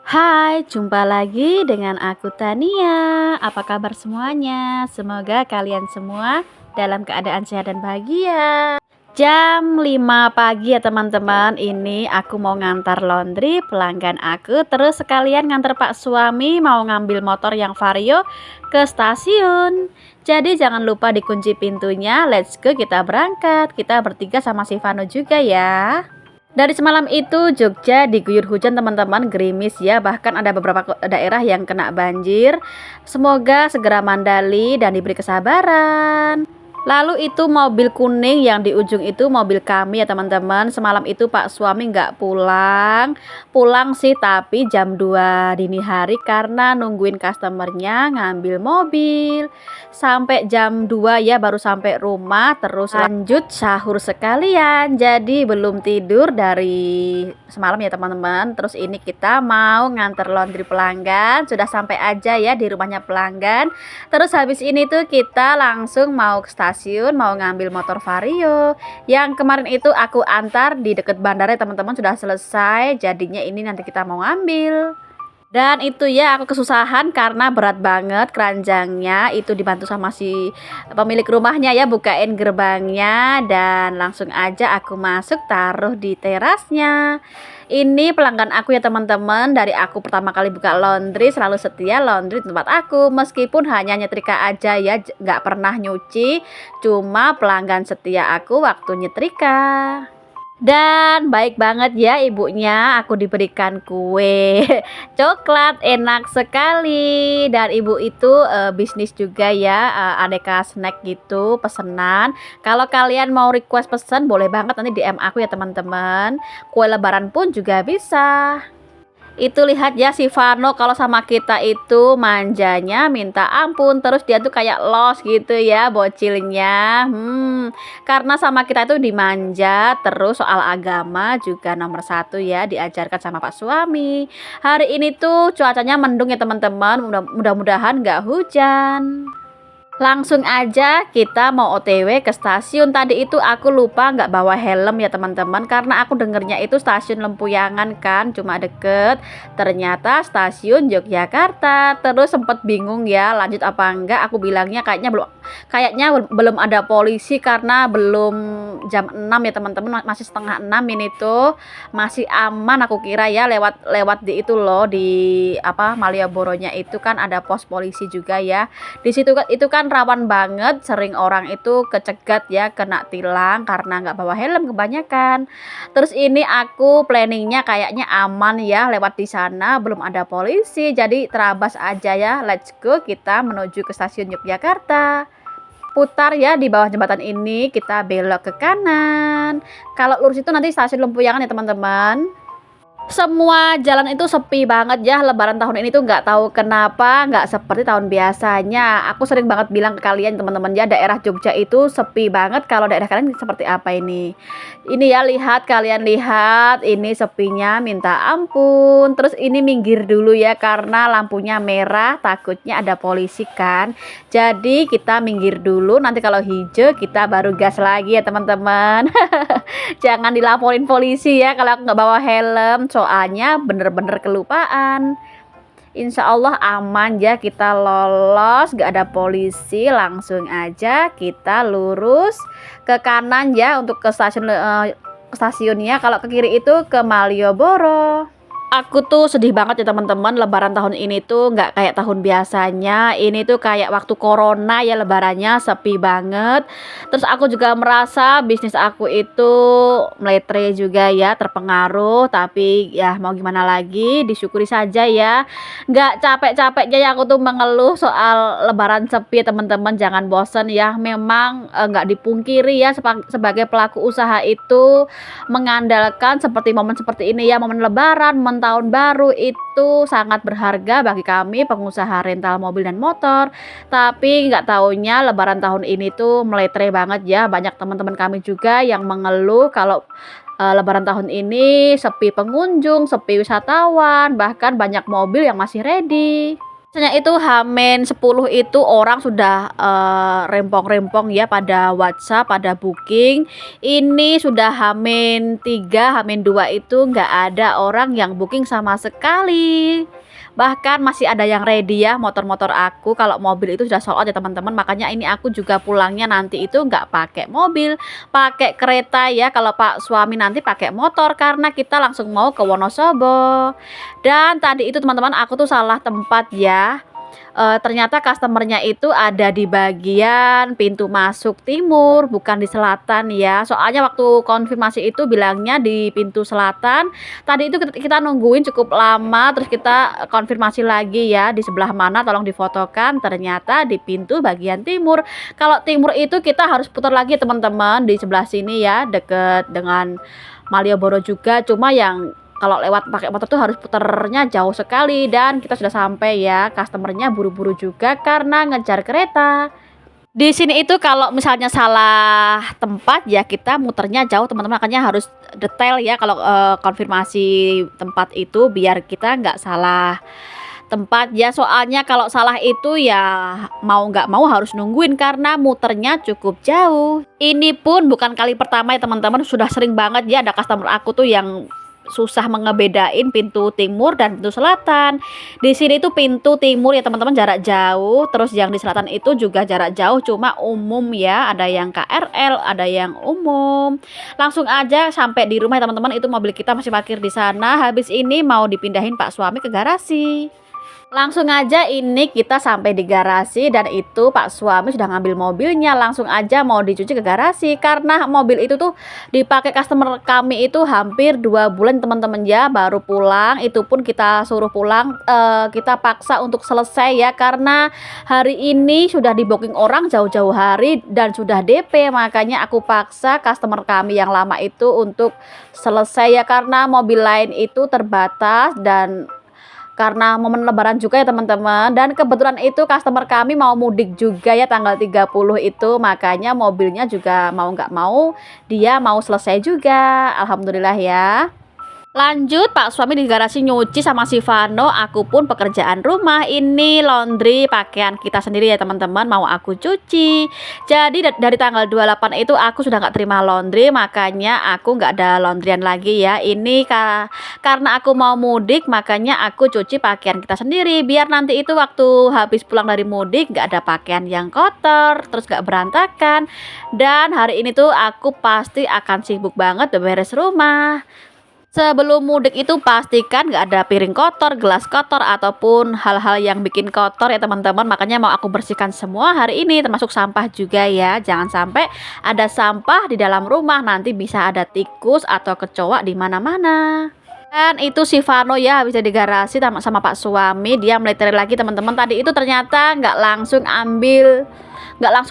Hai, jumpa lagi dengan aku Tania. Apa kabar semuanya? Semoga kalian semua dalam keadaan sehat dan bahagia. Jam 5 pagi ya teman-teman. Ini aku mau ngantar laundry pelanggan aku, terus sekalian ngantar Pak suami mau ngambil motor yang Vario ke stasiun. Jadi jangan lupa dikunci pintunya. Let's go, kita berangkat. Kita bertiga sama si Vano juga ya. Dari semalam itu Jogja diguyur hujan teman-teman, gerimis ya, bahkan ada beberapa daerah yang kena banjir. Semoga segera mandali dan diberi kesabaran. Lalu itu mobil kuning yang di ujung itu mobil kami ya teman-teman. Semalam itu Pak suami nggak pulang. Pulang sih tapi jam 2 dini hari karena nungguin customernya ngambil mobil. Sampai jam 2 ya baru sampai rumah, terus lanjut sahur sekalian. Jadi belum tidur dari semalam ya teman-teman. Terus ini kita mau nganter laundry pelanggan. Sudah sampai aja ya di rumahnya pelanggan. Terus habis ini tuh kita langsung mau ke stasiun, mau ngambil motor Vario yang kemarin itu aku antar di deket bandara teman-teman. Sudah selesai, jadinya ini nanti kita mau ngambil. Dan itu ya aku kesusahan karena berat banget keranjangnya, itu dibantu sama si pemilik rumahnya ya, bukain gerbangnya dan langsung aja aku masuk taruh di terasnya. Ini pelanggan aku ya teman-teman, dari aku pertama kali buka laundry selalu setia laundry di tempat aku, meskipun hanya nyetrika aja ya, nggak pernah nyuci, cuma pelanggan setia aku waktu nyetrika. Dan baik banget ya ibunya, aku diberikan kue coklat enak sekali. Dan ibu itu bisnis juga ya, aneka snack gitu pesenan. Kalau kalian mau request pesen boleh banget nanti DM aku ya teman-teman. Kue lebaran pun juga bisa. Itu lihat ya si Vano kalau sama kita itu manjanya minta ampun, terus dia tuh kayak los gitu ya bocilnya. Karena sama kita itu dimanja, terus soal agama juga nomor satu ya diajarkan sama Pak suami. Hari ini tuh cuacanya mendung ya teman-teman, mudah-mudahan nggak hujan. Langsung aja kita mau OTW ke stasiun. Tadi itu aku lupa nggak bawa helm ya teman-teman, karena aku dengernya itu stasiun Lempuyangan kan, cuma deket. Ternyata stasiun Yogyakarta. Terus sempet bingung ya lanjut apa enggak. Aku bilangnya kayaknya belum ada polisi karena belum jam 6 ya teman-teman, masih setengah 6 ini tuh masih aman aku kira ya, lewat di itu loh, di apa Malioboro-nya itu kan ada pos polisi juga ya. Di situ kan itu kan rawan banget, sering orang itu kecegat ya, kena tilang karena nggak bawa helm kebanyakan. Terus ini aku planningnya kayaknya aman ya, lewat di sana belum ada polisi, jadi terabas aja ya. Let's go, kita menuju ke stasiun Yogyakarta. Putar ya di bawah jembatan ini, kita belok ke kanan. Kalau lurus itu nanti stasiun Lempuyangan ya teman-teman. Semua jalan itu sepi banget ya, lebaran tahun ini tuh nggak tahu kenapa nggak seperti tahun biasanya. Aku sering banget bilang ke kalian teman-teman ya, daerah Jogja itu sepi banget. Kalau daerah kalian seperti apa ini? Ini ya, kalian lihat ini sepinya minta ampun. Terus ini minggir dulu ya karena lampunya merah, takutnya ada polisi kan. Jadi kita minggir dulu, nanti kalau hijau kita baru gas lagi ya teman-teman. Jangan dilaporin polisi ya kalau aku nggak bawa helm, soalnya bener-bener kelupaan. Insya Allah aman ya, kita lolos, gak ada polisi. Langsung aja kita lurus ke kanan ya untuk ke stasiunnya. Kalau ke kiri itu ke Malioboro. Aku tuh sedih banget ya teman-teman, lebaran tahun ini tuh nggak kayak tahun biasanya. Ini tuh kayak waktu corona ya, lebarannya sepi banget. Terus aku juga merasa bisnis aku itu meletre juga ya, terpengaruh. Tapi ya mau gimana lagi, disyukuri saja ya. Nggak capek-capeknya ya aku tuh mengeluh soal lebaran sepi teman-teman. Jangan bosen ya, memang nggak dipungkiri ya, sebagai pelaku usaha itu mengandalkan seperti momen seperti ini ya, momen lebaran, momen tahun baru itu sangat berharga bagi kami pengusaha rental mobil dan motor. Tapi nggak taunya lebaran tahun ini tuh meletre banget ya. Banyak teman-teman kami juga yang mengeluh kalau lebaran tahun ini sepi pengunjung, sepi wisatawan, bahkan banyak mobil yang masih ready. Biasanya itu H-10 itu orang sudah, rempong-rempong ya pada WhatsApp, pada booking. Ini sudah H-3, H-2 itu nggak ada orang yang booking sama sekali. Bahkan masih ada yang ready ya motor-motor aku, kalau mobil itu sudah sold out ya teman-teman. Makanya ini aku juga pulangnya nanti itu nggak pakai mobil, pakai kereta ya, kalau Pak suami nanti pakai motor karena kita langsung mau ke Wonosobo. Dan tadi itu teman-teman aku tuh salah tempat ya. Ternyata customernya itu ada di bagian pintu masuk timur, bukan di selatan ya. Soalnya waktu konfirmasi itu bilangnya di pintu selatan. Tadi itu kita nungguin cukup lama, terus kita konfirmasi lagi ya di sebelah mana, tolong difotokan. Ternyata di pintu bagian timur. Kalau timur itu kita harus putar lagi teman-teman di sebelah sini ya, deket dengan Malioboro juga. Cuma yang kalau lewat pakai motor tuh harus puternya jauh sekali, dan kita sudah sampai ya. Customernya buru-buru juga karena ngejar kereta. Di sini itu kalau misalnya salah tempat ya kita muternya jauh teman-teman, makanya harus detail ya kalau konfirmasi tempat itu biar kita nggak salah tempat ya. Soalnya kalau salah itu ya mau nggak mau harus nungguin karena muternya cukup jauh. Ini pun bukan kali pertama ya teman-teman, sudah sering banget ya ada customer aku tuh yang susah mengebedain pintu timur dan pintu selatan. Di sini tuh pintu timur ya teman-teman jarak jauh, terus yang di selatan itu juga jarak jauh, cuma umum ya, ada yang KRL, ada yang umum. Langsung aja sampai di rumah ya teman-teman, itu mobil kita masih parkir di sana. Habis ini mau dipindahin Pak suami ke garasi. Langsung aja ini kita sampai di garasi, dan itu Pak suami sudah ngambil mobilnya, langsung aja mau dicuci ke garasi karena mobil itu tuh dipakai customer kami itu hampir 2 bulan teman-teman ya, baru pulang. Itu pun kita suruh pulang, kita paksa untuk selesai ya karena hari ini sudah di booking orang jauh-jauh hari dan sudah DP. Makanya aku paksa customer kami yang lama itu untuk selesai ya, karena mobil lain itu terbatas dan karena momen lebaran juga ya teman-teman. Dan kebetulan itu customer kami mau mudik juga ya tanggal 30 itu, makanya mobilnya juga mau nggak mau dia mau selesai juga, alhamdulillah ya. Lanjut Pak suami di garasi nyuci sama si Vano, aku pun pekerjaan rumah ini laundry pakaian kita sendiri ya teman-teman mau aku cuci. Jadi dari tanggal 28 itu aku sudah nggak terima laundry, makanya aku nggak ada laundryan lagi ya. Ini karena aku mau mudik, makanya aku cuci pakaian kita sendiri biar nanti itu waktu habis pulang dari mudik nggak ada pakaian yang kotor terus nggak berantakan. Dan hari ini tuh aku pasti akan sibuk banget beberes rumah. Sebelum mudik itu pastikan nggak ada piring kotor, gelas kotor, ataupun hal-hal yang bikin kotor ya teman-teman. Makanya mau aku bersihkan semua hari ini, termasuk sampah juga ya. Jangan sampai ada sampah di dalam rumah, nanti bisa ada tikus atau kecoa di mana-mana. Dan itu si Vano ya habis di garasi sama Pak suami, dia meliteri lagi teman-teman. Tadi itu ternyata nggak langsung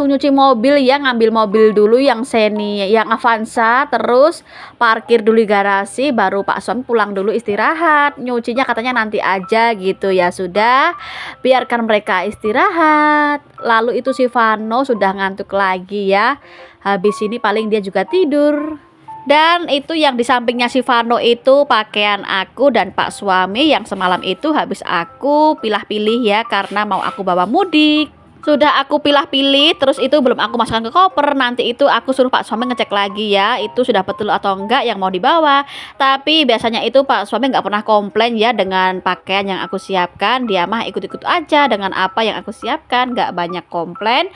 nyuci mobil ya, ngambil mobil dulu yang Xenia, yang Avanza, terus parkir dulu di garasi, baru Pak suami pulang dulu istirahat. Nyucinya katanya nanti aja gitu ya, sudah biarkan mereka istirahat. Lalu itu si Vano sudah ngantuk lagi ya, habis ini paling dia juga tidur. Dan itu yang di sampingnya si Vano itu pakaian aku dan Pak suami yang semalam itu habis aku pilah-pilih ya karena mau aku bawa mudik. Sudah aku pilah-pilih, terus itu belum aku masukkan ke koper. Nanti itu aku suruh Pak suami ngecek lagi ya, itu sudah betul atau enggak yang mau dibawa. Tapi biasanya itu Pak suami nggak pernah komplain ya dengan pakaian yang aku siapkan. Dia mah ikut-ikut aja dengan apa yang aku siapkan, nggak banyak komplain.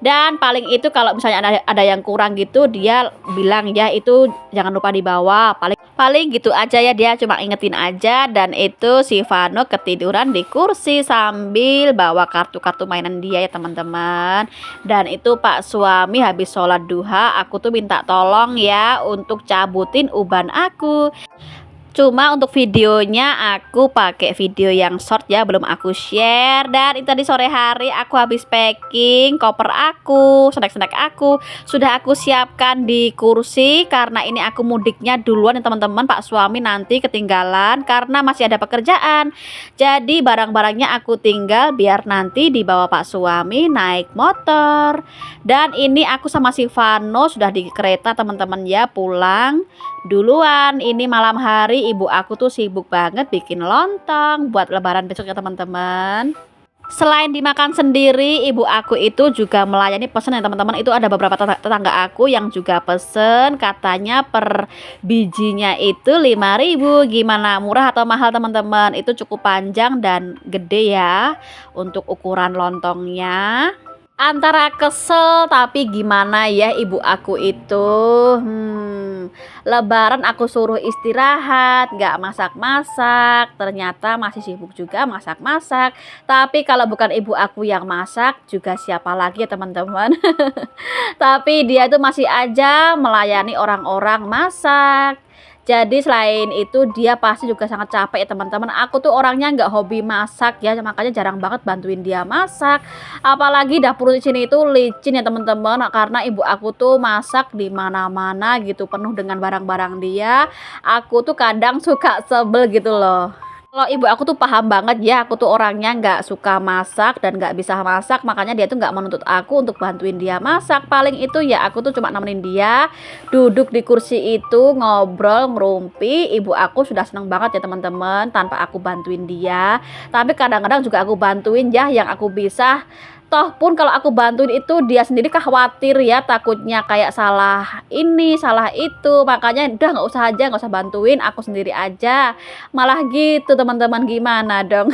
Dan paling itu kalau misalnya ada yang kurang gitu, dia bilang ya itu jangan lupa dibawa. Paling gitu aja ya, dia cuma ingetin aja. Dan itu si Vano ketiduran di kursi sambil bawa kartu-kartu mainan dia ya teman-teman. Dan itu Pak suami habis sholat duha, aku tuh minta tolong ya untuk cabutin uban aku. Cuma untuk videonya aku pakai video yang short ya, belum aku share. Dan itu tadi sore hari aku habis packing koper aku, snack-snack aku sudah aku siapkan di kursi karena ini aku mudiknya duluan ya teman-teman. Pak suami nanti ketinggalan karena masih ada pekerjaan. Jadi barang-barangnya aku tinggal biar nanti dibawa Pak suami naik motor. Dan ini aku sama si Vano sudah di kereta teman-teman ya, pulang duluan. Ini malam hari ibu aku tuh sibuk banget bikin lontong buat lebaran besok ya teman-teman. Selain dimakan sendiri, ibu aku itu juga melayani pesan ya teman-teman. Itu ada beberapa tetangga aku yang juga pesen, katanya per bijinya itu 5.000. Gimana, murah atau mahal teman-teman? Itu cukup panjang dan gede ya untuk ukuran lontongnya. Antara kesel tapi gimana ya ibu aku itu, lebaran aku suruh istirahat, nggak masak-masak, ternyata masih sibuk juga masak-masak. Tapi kalau bukan ibu aku yang masak juga siapa lagi ya teman-teman. Tapi dia itu masih aja melayani orang-orang masak. Jadi selain itu dia pasti juga sangat capek ya teman-teman. Aku tuh orangnya nggak hobi masak ya, makanya jarang banget bantuin dia masak. Apalagi dapur di sini itu licin ya teman-teman, karena ibu aku tuh masak di mana-mana gitu, penuh dengan barang-barang dia. Aku tuh kadang suka sebel gitu loh. Kalau ibu aku tuh paham banget ya, aku tuh orangnya nggak suka masak dan nggak bisa masak, makanya dia tuh nggak menuntut aku untuk bantuin dia masak. Paling itu ya aku tuh cuma nemenin dia duduk di kursi itu ngobrol ngerumpi. Ibu aku sudah seneng banget ya teman-teman tanpa aku bantuin dia. Tapi kadang-kadang juga aku bantuin ya yang aku bisa. Toh pun kalau aku bantuin itu dia sendiri khawatir ya, takutnya kayak salah ini salah itu, makanya udah nggak usah aja, nggak usah bantuin, aku sendiri aja. Malah gitu teman-teman, gimana dong.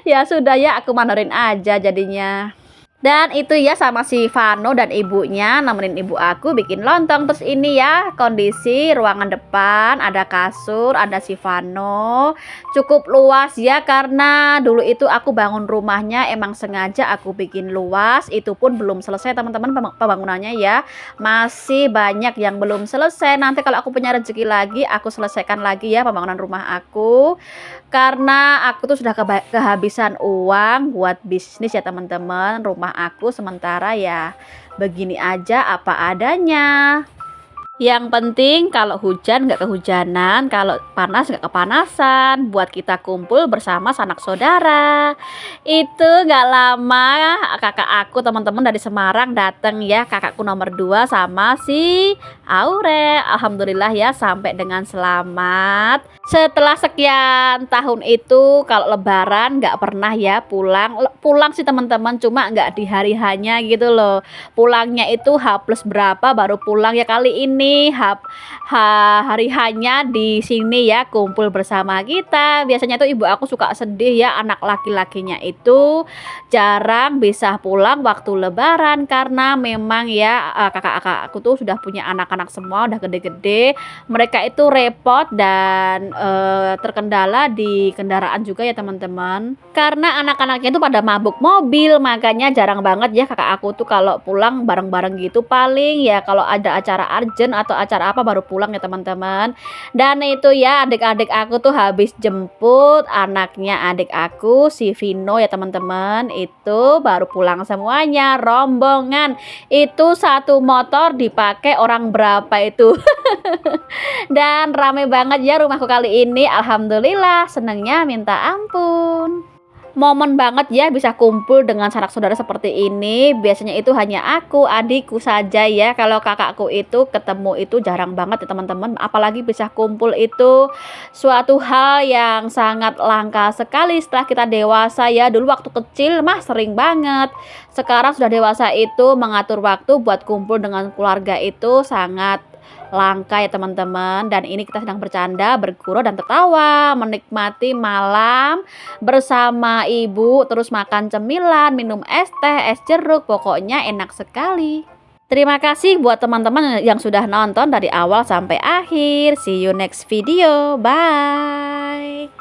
Ya sudah ya, aku mandarin aja jadinya. Dan itu ya sama si Vano dan ibunya nemenin ibu aku bikin lontong. Terus ini ya kondisi ruangan depan, ada kasur, ada si Vano. Cukup luas ya, karena dulu itu aku bangun rumahnya emang sengaja aku bikin luas. Itu pun belum selesai teman-teman pembangunannya ya. Masih banyak yang belum selesai. Nanti kalau aku punya rezeki lagi aku selesaikan lagi ya pembangunan rumah aku. Karena aku tuh sudah kehabisan uang buat bisnis ya teman-teman. Rumah aku sementara ya begini aja apa adanya. Yang penting kalau hujan nggak kehujanan, kalau panas nggak kepanasan, buat kita kumpul bersama sanak saudara. Itu nggak lama kakak aku teman-teman dari Semarang datang ya, kakakku nomor 2 sama si Aure. Alhamdulillah ya sampai dengan selamat. Setelah sekian tahun itu kalau lebaran nggak pernah ya pulang sih teman-teman, cuma nggak di hari hanya gitu loh. Pulangnya itu H plus berapa baru pulang ya, kali ini hari hanya di sini ya kumpul bersama kita. Biasanya tuh ibu aku suka sedih ya, anak laki-lakinya itu jarang bisa pulang waktu lebaran karena memang ya kakak-kakak aku tuh sudah punya anak-anak semua, udah gede-gede. Mereka itu repot dan terkendala di kendaraan juga ya teman-teman. Karena anak-anaknya itu pada mabuk mobil, makanya jarang banget ya kakak aku tuh kalau pulang bareng-bareng gitu. Paling ya kalau ada acara urgent atau acara apa baru pulang ya teman-teman. Dan itu ya adik-adik aku tuh habis jemput anaknya adik aku si Vino ya teman-teman, itu baru pulang semuanya rombongan. Itu satu motor dipakai orang berapa itu. Dan rame banget ya rumahku kali ini, alhamdulillah, senengnya minta ampun. Momen banget ya bisa kumpul dengan sanak saudara seperti ini. Biasanya itu hanya aku, adikku saja ya. Kalau kakakku itu ketemu itu jarang banget ya teman-teman. Apalagi bisa kumpul itu suatu hal yang sangat langka sekali setelah kita dewasa ya. Dulu waktu kecil mah sering banget. Sekarang sudah dewasa itu mengatur waktu buat kumpul dengan keluarga itu sangat langka ya teman-teman. Dan ini kita sedang bercanda, bergurau dan tertawa, menikmati malam bersama ibu, terus makan cemilan, minum es teh, es jeruk, pokoknya enak sekali. Terima kasih buat teman-teman yang sudah nonton dari awal sampai akhir. See you next video. Bye.